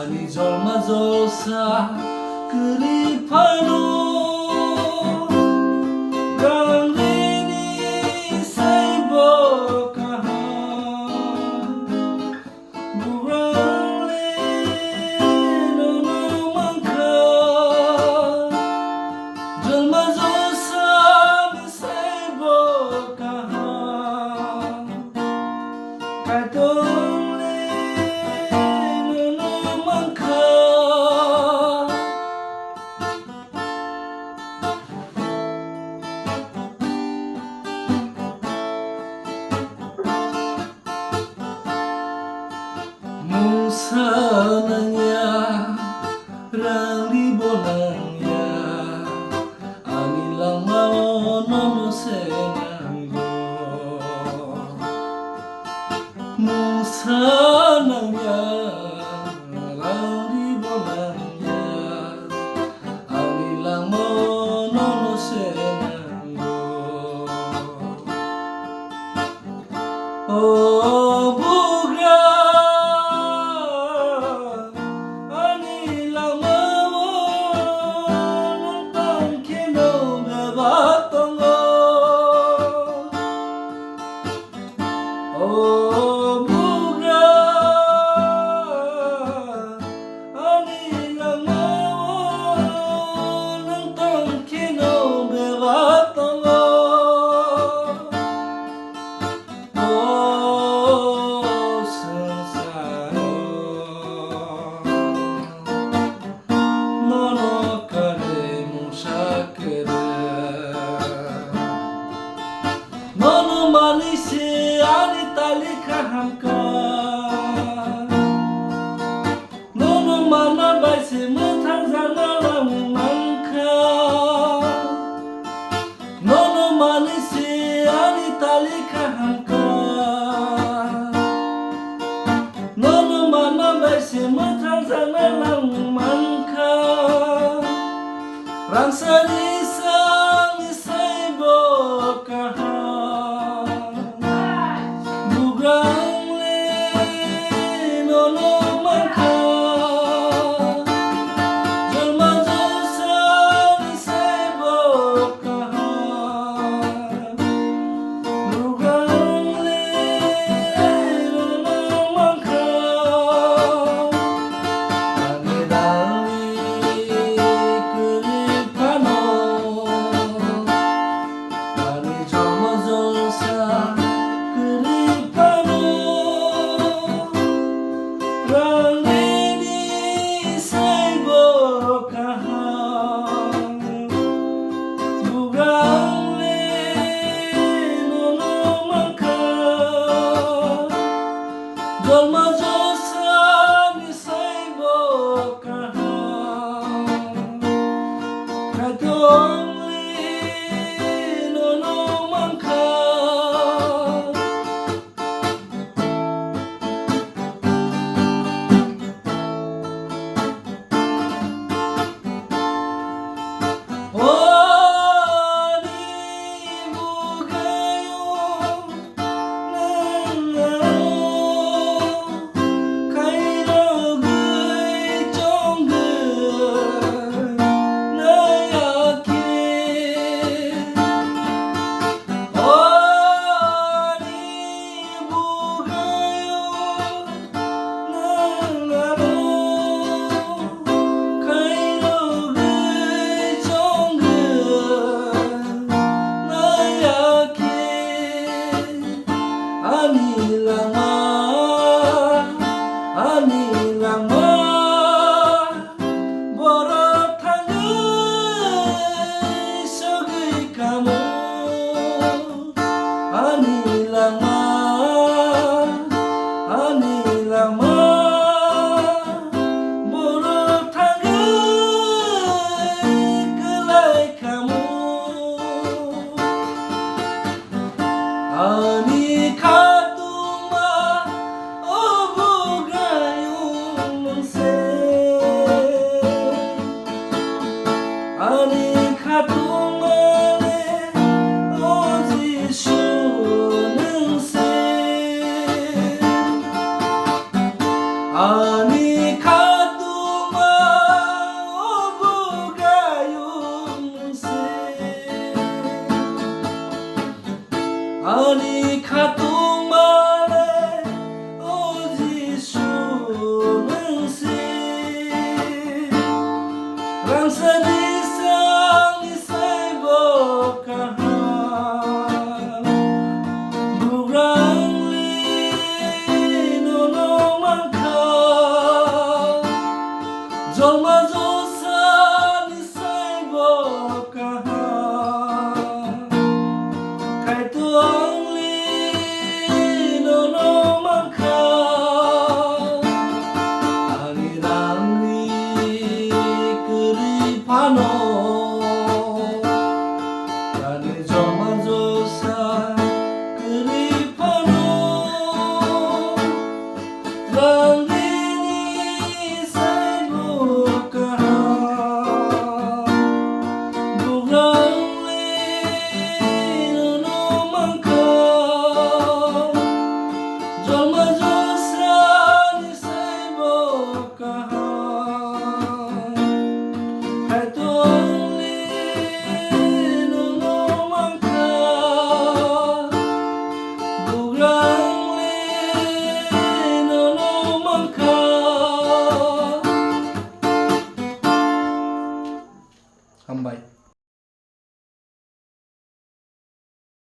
아니 젊어져서 그리 파노 강린이 살보 가한 무랑리 노노만카 젊어져서 살보 가한 갈동리 노노만카 Musananya ralibonanya anilang maonono senanggo Musananya ralibonanya anilang maonono senanggo Oh bugra Oh bugra anilang mawon ng tangkino bebatongo Oh sansaro nono kare mo shakere nono manisi talikahamka nono mana baisi mutazana mangka nono manisi ani talikahamka nono mana baisi mutazana mangka ransani sang isaibo kaha 아니 가도 Jolma josa ni saibo kaha kai tuang li no no mangka angirang ni keri pano kani jolma josa keri pano Randini saibo kaha bugrang li no mangka jolma josa ni saibo kaha kai tuang